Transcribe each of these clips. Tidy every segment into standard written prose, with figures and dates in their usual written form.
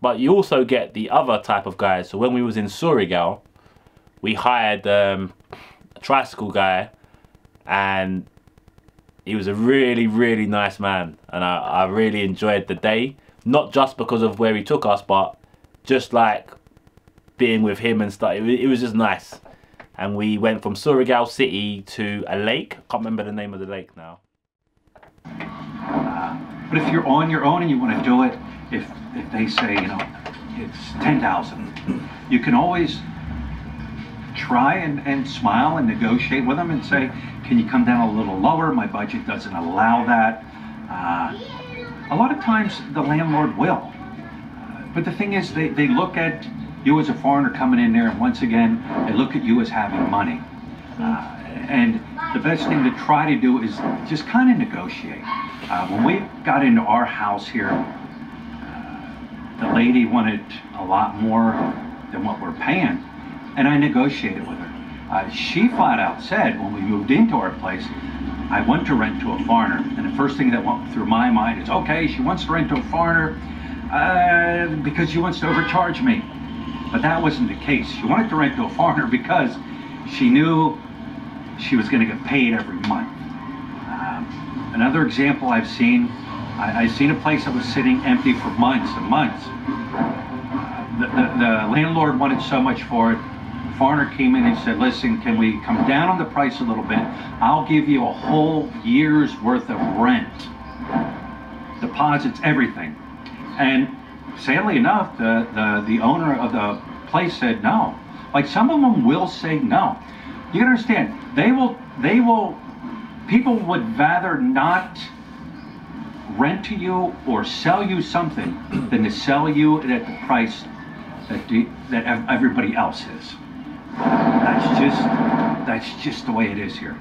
but you also get the other type of guys. So when we was in Surigao, we hired a tricycle guy, and he was a really, really nice man, and I really enjoyed the day. Not just because of where he took us, but just like being with him and stuff. It was just nice. And we went from Surigao City to a lake. I can't remember the name of the lake now. But if you're on your own and you want to do it, if they say, you know, it's 10,000, you can always try and smile and negotiate with them and say, can you come down a little lower? My budget doesn't allow that. A lot of times the landlord will. But the thing is, they look at you as a foreigner coming in there, and once again, they look at you as having money. And the best thing to try to do is just kind of negotiate. When we got into our house here, the lady wanted a lot more than what we're paying, and I negotiated with her. She flat out said when we moved into our place, I want to rent to a foreigner, and the first thing that went through my mind is, okay, she wants to rent to a foreigner because she wants to overcharge me. But that wasn't the case. She wanted to rent to a foreigner because she knew she was going to get paid every month. Another example I've seen, I've seen a place that was sitting empty for months and months. The landlord wanted so much for it. The foreigner came in and said, listen, can we come down on the price a little bit? I'll give you a whole year's worth of rent, deposits, everything. And sadly enough, the owner of the place said no. Like, some of them will say no. You gotta understand, people would rather not rent to you or sell you something than to sell you at the price that everybody else is. That's just the way it is here.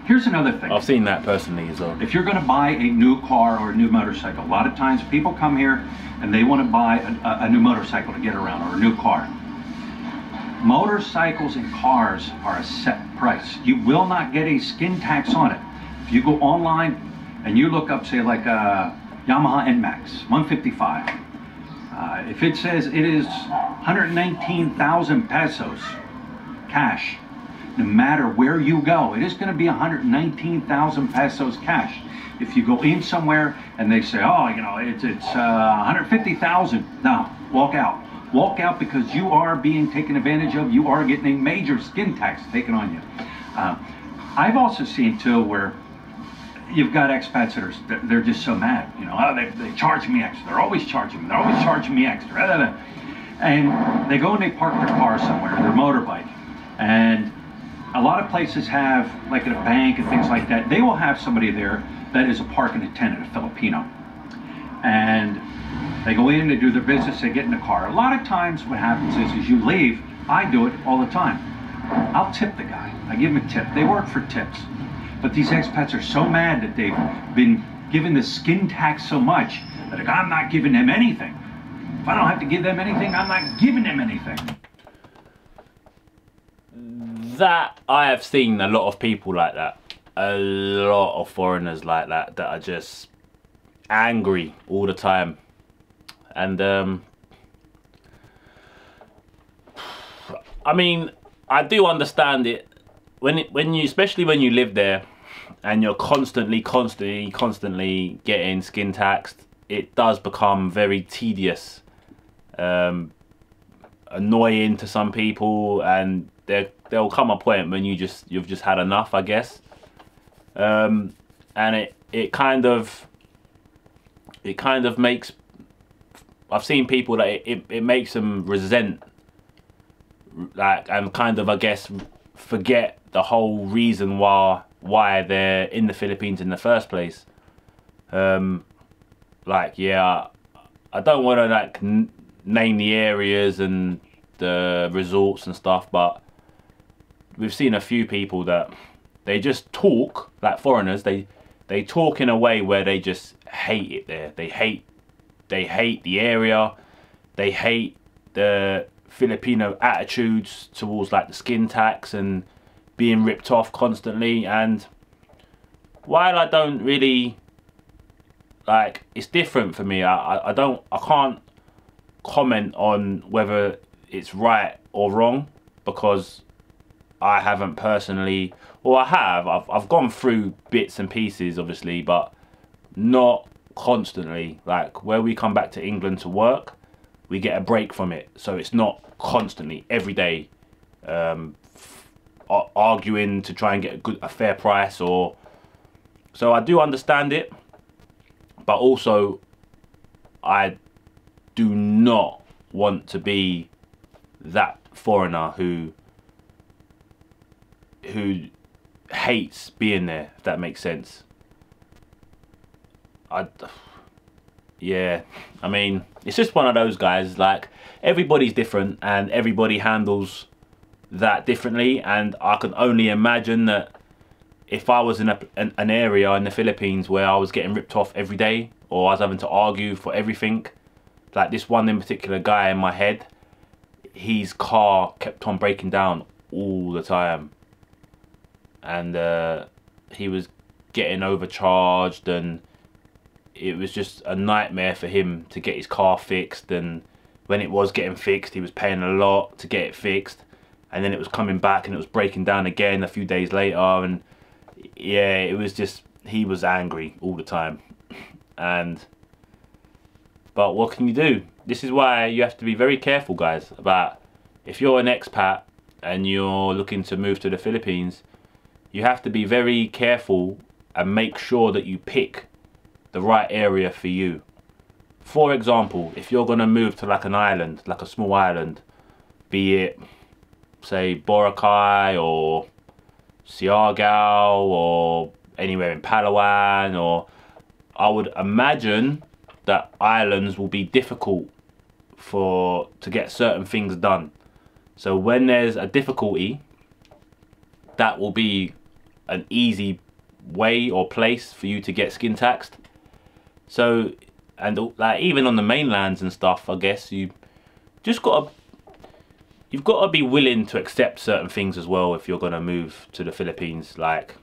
Here's another thing. I've seen that personally as well. If you're going to buy a new car or a new motorcycle, a lot of times people come here and they want to buy a new motorcycle to get around, or a new car. Motorcycles and cars are a set price. You will not get a skin tax on it. If you go online and you look up, say, like a Yamaha NMAX 155, if it says it is 119,000 pesos cash, no matter where you go, it is going to be 119,000 pesos cash. If you go in somewhere and they say, oh, you know, it's 150,000, no, walk out. Walk out, because you are being taken advantage of. You are getting a major skin tax taken on you. I've also seen too where you've got expats that they're just so mad. You know, oh, they charge me extra. They're always charging me. They're always charging me extra. And they go and they park their car somewhere, their motorbike, and a lot of places have, like at a bank and things like that, they will have somebody there that is a parking attendant, a Filipino. And they go in, they do their business, they get in the car. A lot of times what happens is you leave, I do it all the time. I'll tip the guy. I give him a tip. They work for tips. But these expats are so mad that they've been given the skin tax so much that, like, I'm not giving them anything. If I don't have to give them anything, I'm not giving them anything. That, I have seen a lot of people like that. A lot of foreigners like that are just angry all the time. And I mean, I do understand it when you, especially when you live there and you're constantly getting skin taxed. It does become very tedious, annoying to some people, and there'll come a point when you've just had enough, I guess. And it kind of makes, I've seen people that it makes them resent, like, and kind of, I guess, forget the whole reason why they're in the Philippines in the first place. Like, yeah, I don't want to like name the areas and the resorts and stuff, but we've seen a few people that they just talk like foreigners. They talk in a way where they just hate it there. They hate the area. They hate the Filipino attitudes towards like the skin tax and being ripped off constantly. And while I don't really, like, it's different for me. I can't comment on whether it's right or wrong, because I haven't personally, or I've gone through bits and pieces obviously, but not constantly. Like where we come back to England to work, we get a break from it, so it's not constantly every day arguing to try and get a fair price. Or so I do understand it, but also I do not want to be that foreigner who hates being there, if that makes sense. Yeah, I mean, it's just one of those guys, like, everybody's different and everybody handles that differently, and I can only imagine that if I was in an area in the Philippines where I was getting ripped off every day, or I was having to argue for everything, like this one in particular guy in my head, his car kept on breaking down all the time, and he was getting overcharged, and it was just a nightmare for him to get his car fixed. And when it was getting fixed, he was paying a lot to get it fixed, and then it was coming back and it was breaking down again a few days later. And yeah, it was just, he was angry all the time. But what can you do? This is why you have to be very careful, guys, about if you're an expat and you're looking to move to the Philippines, you have to be very careful and make sure that you pick the right area for you. For example, if you're going to move to like an island, like a small island, be it say Boracay or Siargao or anywhere in Palawan, or I would imagine that islands will be difficult to get certain things done. So when there's a difficulty, that will be an easy way or place for you to get skin taxed. So, and like even on the mainlands and stuff, I guess you've got to be willing to accept certain things as well if you're going to move to the Philippines. Like,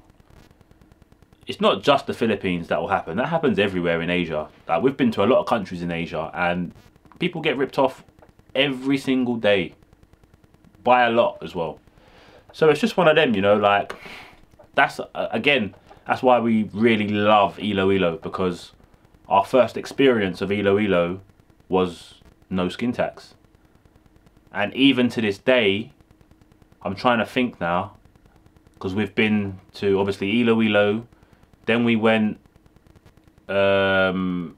it's not just the Philippines that will happen. That happens everywhere in Asia. Like, we've been to a lot of countries in Asia and people get ripped off every single day by a lot as well. So it's just one of them, you know, like, that's, again, that's why we really love Iloilo, because our first experience of Iloilo was no skin tax. And even to this day, I'm trying to think now, because we've been to obviously Iloilo, then we went to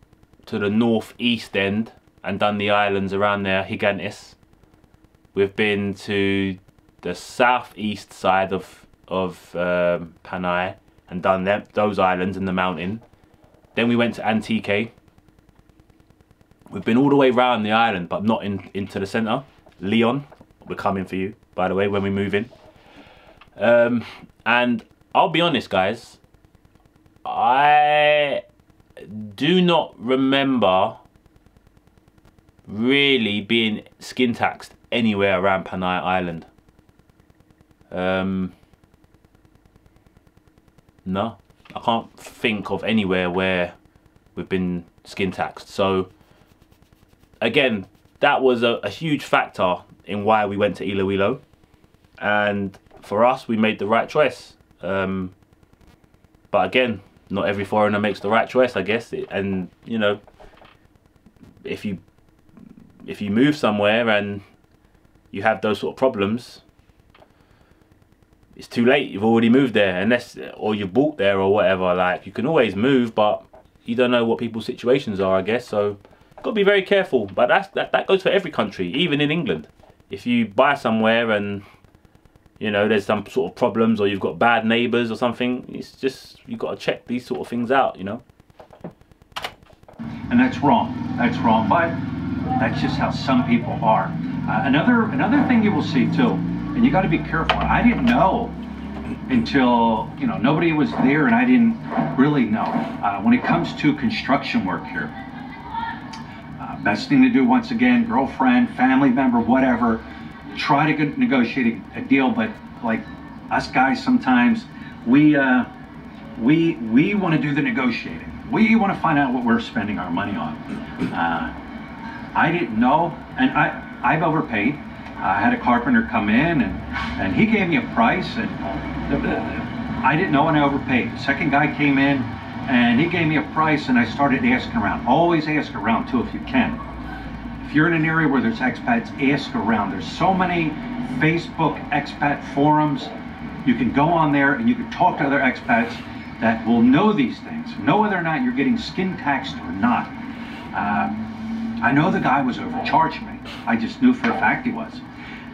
the northeast end and done the islands around there, Gigantes. We've been to the southeast side of Panay and done those islands in the mountain. Then we went to Antique. We've been all the way around the island, but not into the centre. Leon, we're coming for you, by the way, when we move in. And I'll be honest, guys, I do not remember really being skin taxed anywhere around Panay Island. No, I can't think of anywhere where we've been skin taxed. So again, that was a huge factor in why we went to Iloilo, and for us, we made the right choice. But again, not every foreigner makes the right choice, I guess. And you know, if you move somewhere and you have those sort of problems, it's too late. You've already moved there, or you bought there or whatever. Like, you can always move, but you don't know what people's situations are, I guess. So got to be very careful. But that goes for every country, even in England. If you buy somewhere and you know there's some sort of problems, or you've got bad neighbours or something, it's just, you've got to check these sort of things out, you know. And that's wrong. That's wrong. But that's just how some people are. Another thing you will see too, and you got to be careful. I didn't know until, you know, nobody was there, and I didn't really know. When it comes to construction work here, best thing to do, once again, girlfriend, family member, whatever, try to negotiate a deal. But like us guys, sometimes we want to do the negotiating. We want to find out what we're spending our money on. I didn't know, and I've overpaid. I had a carpenter come in, and he gave me a price, and I didn't know, and I overpaid. The second guy came in, and he gave me a price, and I started asking around. Always ask around too if you can. If you're in an area where there's expats, ask around. There's so many Facebook expat forums. You can go on there and you can talk to other expats that will know these things, know whether or not you're getting skin taxed or not. I know the guy was overcharging me. I just knew for a fact he was.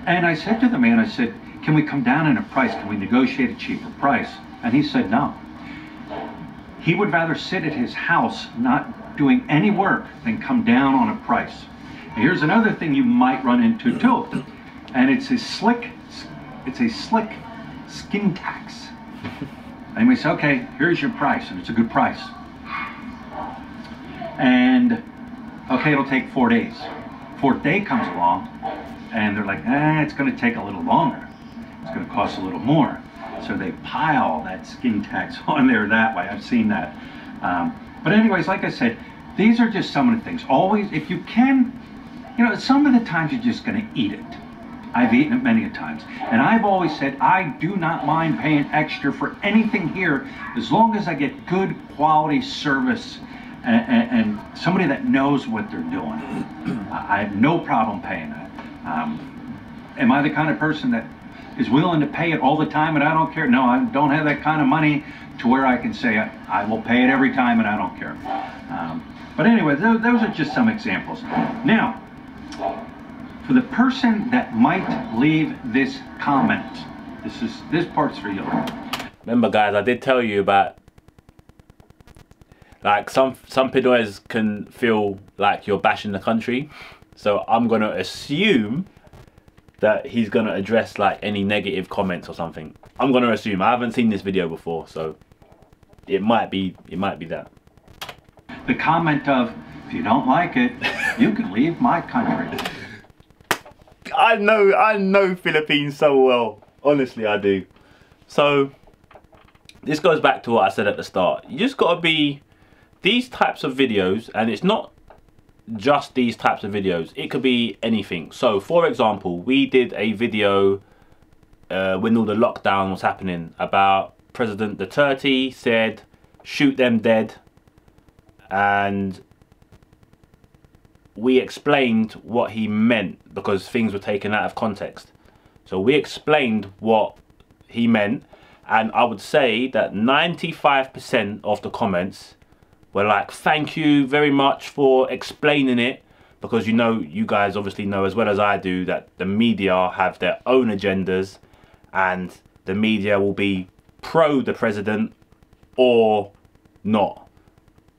And I said to the man, I said, can we come down in a price? Can we negotiate a cheaper price? And he said no. He would rather sit at his house not doing any work than come down on a price. And here's another thing you might run into too. And it's a slick skin tax. And we say, okay, here's your price, and it's a good price. And okay, it'll take 4 days. Fourth day comes along, and they're like, it's going to take a little longer. It's going to cost a little more. So they pile that skin tax on there that way. I've seen that. But anyways, like I said, these are just some of the things. Always, if you can, some of the times you're just going to eat it. I've eaten it many a times. And I've always said, I do not mind paying extra for anything here as long as I get good quality service and somebody that knows what they're doing. I have no problem paying that. Am I the kind of person that is willing to pay it all the time and I don't care? No, I don't have that kind of money to where I can say I will pay it every time and I don't care. But anyway, those are just some examples. Now, for the person that might leave this comment, this part's for you. Remember, guys, I did tell you about, like, some Pinoys can feel like you're bashing the country. So I'm gonna assume that he's gonna address like any negative comments or something. I'm gonna assume. I haven't seen this video before, so it might be that. The comment of, if you don't like it, you can leave my country. I know Philippines so well. Honestly, I do. So this goes back to what I said at the start. You just gotta be these types of videos, and it's not just these types of videos. It could be anything. So, for example, we did a video when all the lockdown was happening about President Duterte said, "Shoot them dead," and we explained what he meant because things were taken out of context. So we explained what he meant, and I would say that 95% of the comments were like, thank you very much for explaining it, because you guys obviously know as well as I do that the media have their own agendas, and the media will be pro the president or not.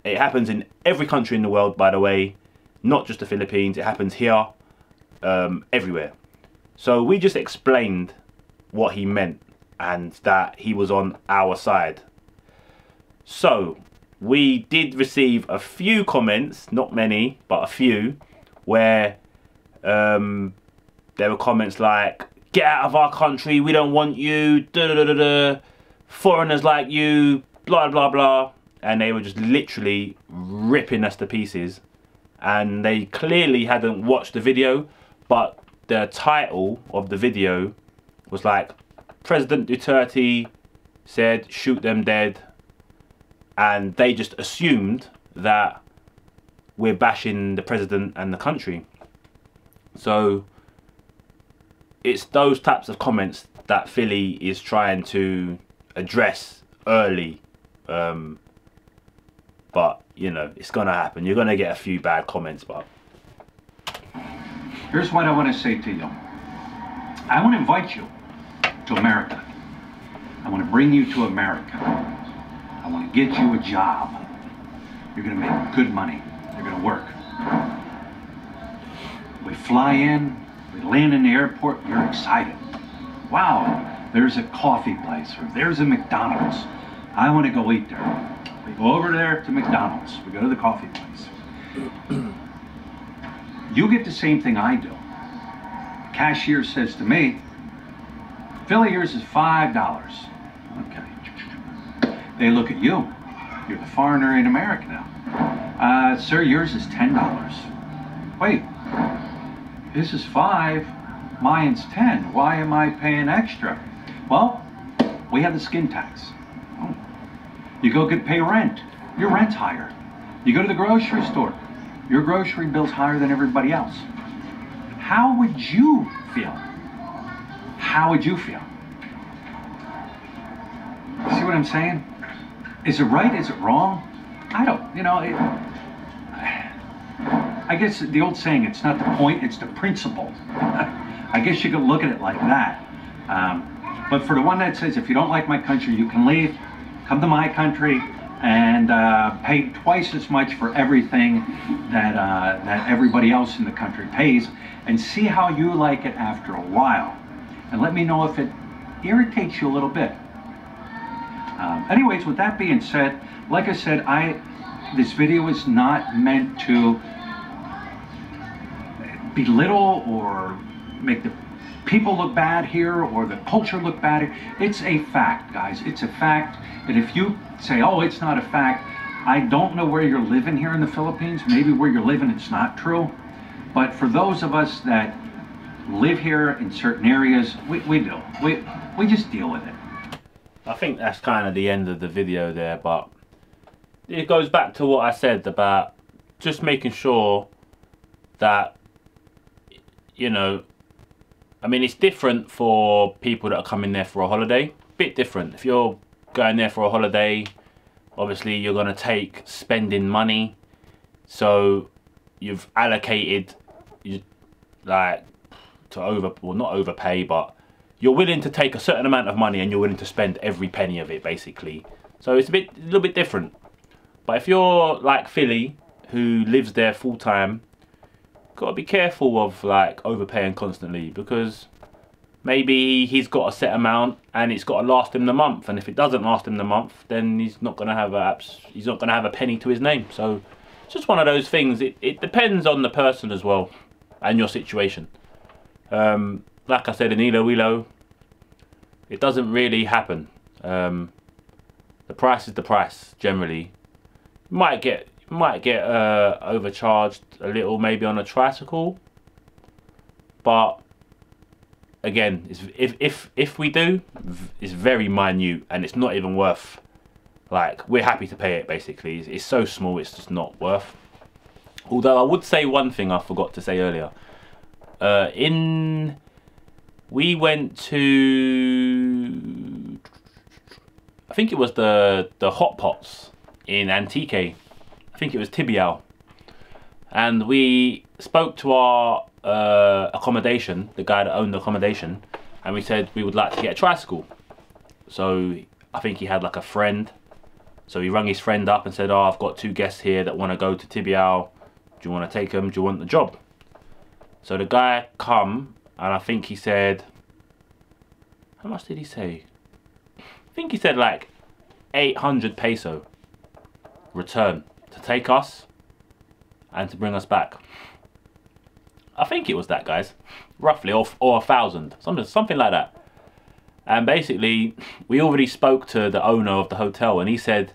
It happens in every country in the world, by the way. Not just the Philippines, it happens here, everywhere. So we just explained what he meant and that he was on our side. So we did receive a few comments, not many, but a few, where there were comments like, get out of our country, we don't want you, da da da da, foreigners like you, blah blah blah. And they were just literally ripping us to pieces. And they clearly hadn't watched the video, but the title of the video was like, President Duterte said shoot them dead, and they just assumed that we're bashing the president and the country. So it's those types of comments that Philly is trying to address early, but it's gonna happen. You're gonna get a few bad comments, but here's what I want to say to you. I want to invite you to America. I want to bring you to America. I want to get you a job. You're gonna make good money. You're gonna work. We fly in, we land in the airport, you're excited. Wow, there's a coffee place, or there's a McDonald's. I want to go eat there. We go over there to McDonald's. We go to the coffee place. You get the same thing I do. The cashier says to me, Philly, yours is $5. Okay. They look at you. You're the foreigner in America now. Sir, yours is $10. wait, his is 5, mine's 10. Why am I paying extra? Well, we have the skin tax. You go pay rent, your rent's higher. You go to the grocery store, your grocery bill's higher than everybody else. How would you feel? How would you feel? See what I'm saying? Is it right? Is it wrong? I don't, you know, I guess the old saying, it's not the point, it's the principle. I guess you could look at it like that. But for the one that says, if you don't like my country, you can leave, come to my country, and pay twice as much for everything that everybody else in the country pays, and see how you like it after a while. And let me know if it irritates you a little bit. Anyways, with that being said, like I said, this video is not meant to belittle or make the people look bad here or the culture look bad here. It's a fact, guys. It's a fact. And if you say, oh, it's not a fact, I don't know where you're living here in the Philippines. Maybe where you're living it's not true. But for those of us that live here in certain areas, we do. We just deal with it. I think that's kind of the end of the video there, but it goes back to what I said about just making sure that, you know, I mean, it's different for people that are coming there for a holiday. Bit different. If you're going there for a holiday, obviously you're going to take spending money. So you've allocated, like, to not overpay, but you're willing to take a certain amount of money and you're willing to spend every penny of it, basically. So it's a little bit different. But if you're like Philly, who lives there full time, got to be careful of like overpaying constantly, because maybe he's got a set amount and it's got to last him the month, and if it doesn't last him the month, then he's not going to have a penny to his name. So it's just one of those things. It depends on the person as well and your situation. Like I said, in Iloilo, it doesn't really happen. The price is the price generally. You might get overcharged a little maybe on a tricycle, but again, if we do, it's very minute and it's not even worth, like, we're happy to pay it basically. It's so small, it's just not worth. Although I would say one thing I forgot to say earlier. We went to, I think it was the hot pots in Antique. I think it was Tibiao. And we spoke to our accommodation, the guy that owned the accommodation, and we said we would like to get a tricycle. So I think he had like a friend. So he rang his friend up and said, oh, I've got 2 guests here that want to go to Tibiao. Do you want to take them? Do you want the job? So the guy come, and I think he said, how much did he say? I think he said like 800 peso return to take us and to bring us back. I think it was that, guys, roughly, or 1,000, something like that. And basically, we already spoke to the owner of the hotel, and he said,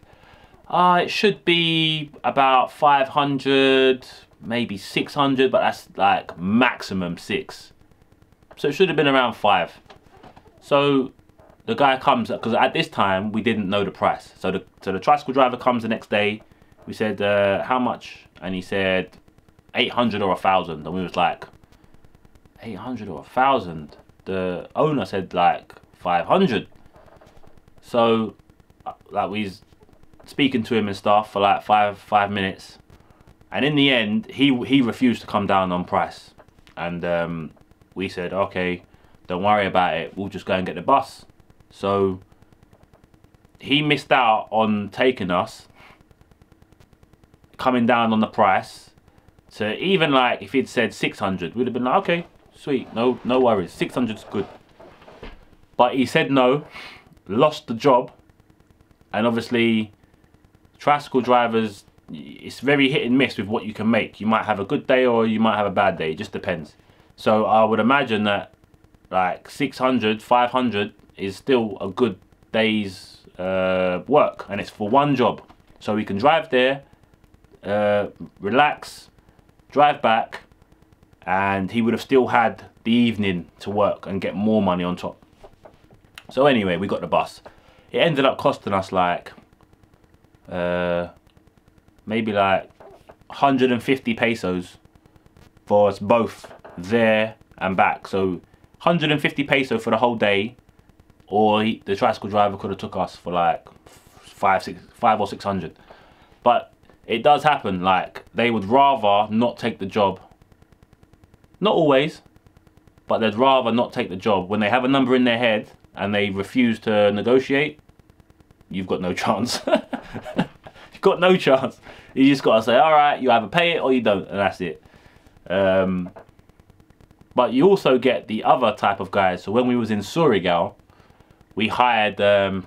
it should be about 500, maybe 600, but that's like maximum 6. So it should have been around 5. So the guy comes, because at this time we didn't know the price. So the tricycle driver comes the next day. We said, how much? And he said 800 or 1,000. And we was like, 800 or 1,000? The owner said like 500. So like we was speaking to him and stuff for like five minutes. And in the end, he refused to come down on price. And we said, okay, don't worry about it. We'll just go and get the bus. So he missed out on taking us, coming down on the price. So even like if he'd said 600, we'd have been like, okay, sweet, no worries, 600's good. But he said no, lost the job, and obviously tricycle drivers, it's very hit and miss with what you can make. You might have a good day or you might have a bad day, it just depends. So I would imagine that like 600, 500 is still a good day's work, and it's for one job. So we can drive there, relax, drive back, and he would have still had the evening to work and get more money on top. So anyway, we got the bus. It ended up costing us like maybe like 150 pesos for us both there and back. So 150 peso for the whole day, or the tricycle driver could have took us for like 5 or 600. But it does happen, like they would rather not take the job. Not always, but they'd rather not take the job. When they have a number in their head and they refuse to negotiate, you've got no chance. You've got no chance. You just got to say, all right, you either pay it or you don't, and that's it. But you also get the other type of guys. So when we was in Surigao, we hired a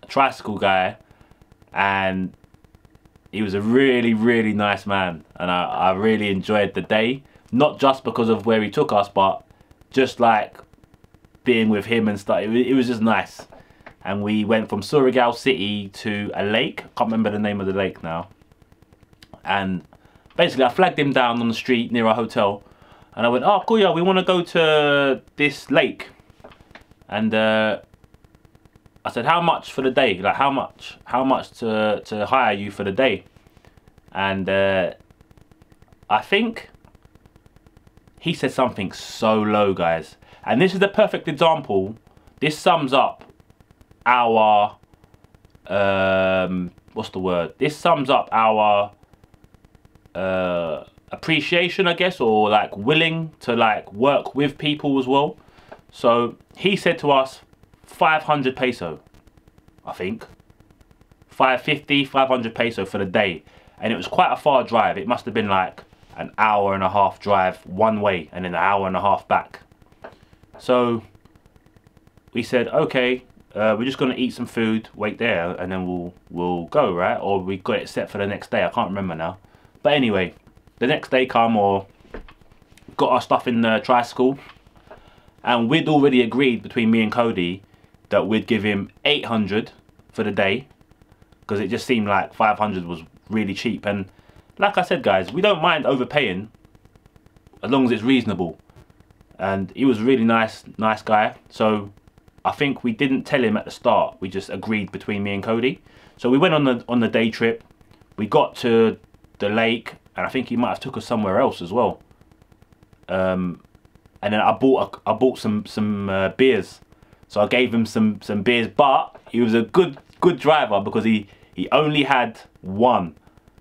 tricycle guy, and he was a really, really nice man, and I really enjoyed the day. Not just because of where he took us, but just like being with him and stuff. It was just nice. And we went from Surigao City to a lake. I can't remember the name of the lake now. And basically I flagged him down on the street near a hotel. And I went, oh, Kuya, we want to go to this lake. And I said, how much for the day? Like, how much to hire you for the day? And I think he said something so low, guys. And this is the perfect example. This sums up our, what's the word? This sums up our appreciation, I guess, or like willing to like work with people as well. So he said to us 500 peso, I think. 550, 500 peso for the day. And it was quite a far drive. It must have been like an hour and a half drive one way and then an hour and a half back. So we said, okay, we're just gonna eat some food, wait there, and then we'll go, right? Or we got it set for the next day. I can't remember now. But anyway, the next day come, or got our stuff in the tricycle, and we'd already agreed between me and Cody that we'd give him 800 for the day, because it just seemed like 500 was really cheap. And like I said, guys, we don't mind overpaying as long as it's reasonable. And he was a really nice guy. So I think we didn't tell him at the start. We just agreed between me and Cody. So we went on the day trip. We got to the lake, and I think he might have took us somewhere else as well. And then I bought some beers. So I gave him some beers, but he was a good driver, because he only had one,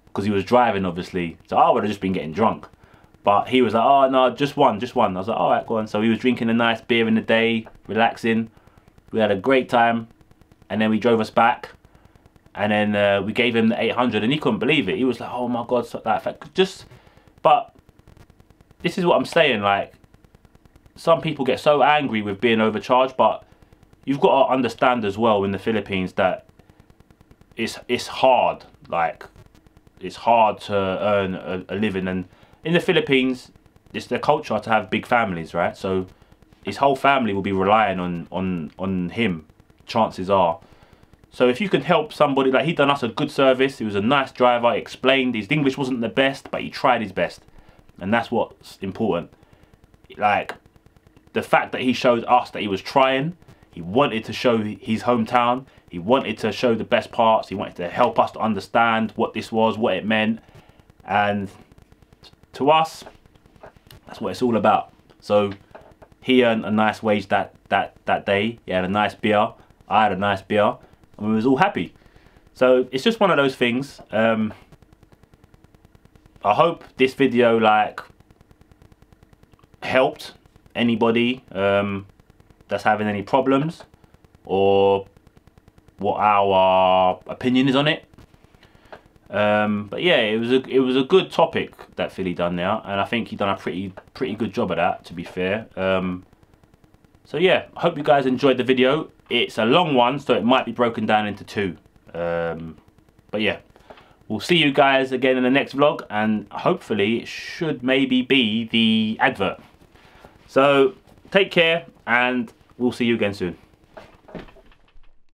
because he was driving, obviously. So I would have just been getting drunk. But he was like, oh no, just one. I was like, all right, go on. So he was drinking a nice beer in the day, relaxing. We had a great time, and then we drove us back, and then we gave him the 800, and he couldn't believe it. He was like, oh my God, but this is what I'm saying, like, some people get so angry with being overcharged, but you've got to understand as well in the Philippines that it's hard, like, it's hard to earn a living. And in the Philippines, it's their culture to have big families, right? So his whole family will be relying on him, chances are. So if you can help somebody, like, he done us a good service. He was a nice driver. He explained his English wasn't the best, but he tried his best, and that's what's important. Like, the fact that he showed us that he was trying, he wanted to show his hometown, he wanted to show the best parts, he wanted to help us to understand what this was, what it meant, and to us, that's what it's all about. So he earned a nice wage that day. He had a nice beer, I had a nice beer, and we was all happy. So it's just one of those things. I hope this video like helped anybody that's having any problems, or what our opinion is on it. But yeah, it was a good topic that Philly done there, and I think he done a pretty good job of that, to be fair. So yeah, I hope you guys enjoyed the video. It's a long one, so it might be broken down into two. But yeah, we'll see you guys again in the next vlog, and hopefully it should maybe be the advert. So take care, and we'll see you again soon.